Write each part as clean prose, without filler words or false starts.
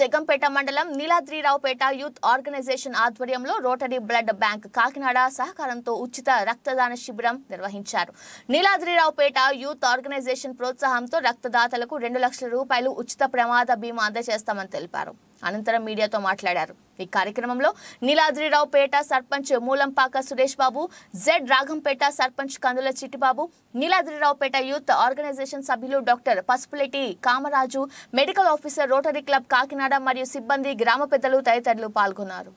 జగంపేట మండలం Niladriraopeta youth organisation ఆధ్వర్యంలో rotary blood bank Kakinada సహకారంతో ఉచిత రక్తదాన శిబిరం నిర్వహించారు. నీలాద్రిరావుపేట యూత్ ఆర్గనైజేషన్ ప్రోత్సాహంతో రక్తదాతలకు 2 లక్షల రూపాయలు ఉచిత ప్రమాద బీమా అందజేస్తామని తెలిపారు. అనంతరం మీడియాతో మాట్లాడారు. ఈ కార్యక్రమంలో Neeladriraopeta sarpanch Moolampaka Suresh Babu, Z Ragampeta sarpanch Kandula Chittibabu, Neeladriraopeta youth organisation సభ్యులు doctor Pasupuletti Kamaraju, medical officer rotary club Kakinada మరియు సిబ్బంది, గ్రామ పెద్దలు తదితరులు పాల్గొన్నారు.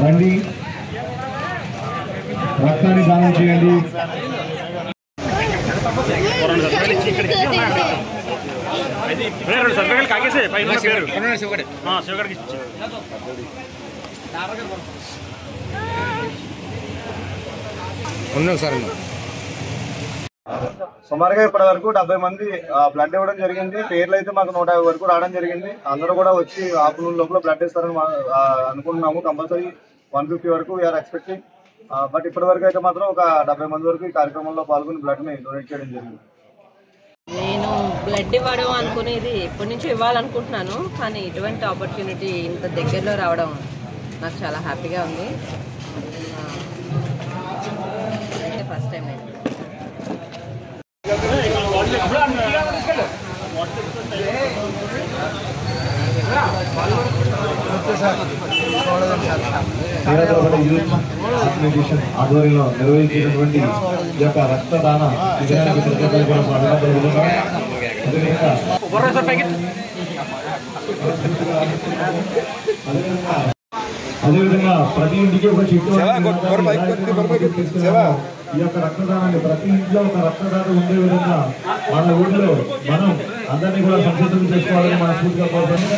రండి, రక్తాన్ని దానం చేయండి. సుమారుగా ఇప్పటి వరకు 70 మంది బ్లడ్ ఇవ్వడం జరిగింది. పేర్లు అయితే మాకు 150 వరకు రావడం జరిగింది. అందరూ కూడా వచ్చి ఆఫ్టర్నూన్ లోపల బ్లడ్ ఇస్తారని అనుకుంటున్నాము. కంపల్సరీ 150 వరకు వీఆర్ ఎక్స్పెక్టింగ్. బట్ ఇప్పటి వరకు అయితే మాత్రం ఒక 70 మంది వరకు ఈ కార్యక్రమంలో పాల్గొని బ్లడ్ ని డొనేట్ చేయడం జరిగింది. నేను బ్లడ్ ఇవ్వడం అనుకునేది ఎప్పటి నుంచో ఇవ్వాలనుకుంటున్నాను, కానీ ఇటువంటి ఆపర్చునిటీ ఇంత దగ్గరలో రావడం నాకు చాలా హ్యాపీగా ఉంది. ఫస్ట్ టైం నేను ఆధ్వర్యంలో నిర్వహించినటువంటి ఈ యొక్క రక్తదాన అదేవిధంగా ప్రతి ఇంటికి ఒక చెట్టు ఈ యొక్క రక్తదానాన్ని ప్రతి ఇంట్లో ఒక రక్తదాత ఉండే విధంగా మన ఊళ్ళో మనం అందరినీ కూడా సంసిద్ధం చేసుకోవాలని మనస్ఫూర్తిగా కోరుతున్నాం.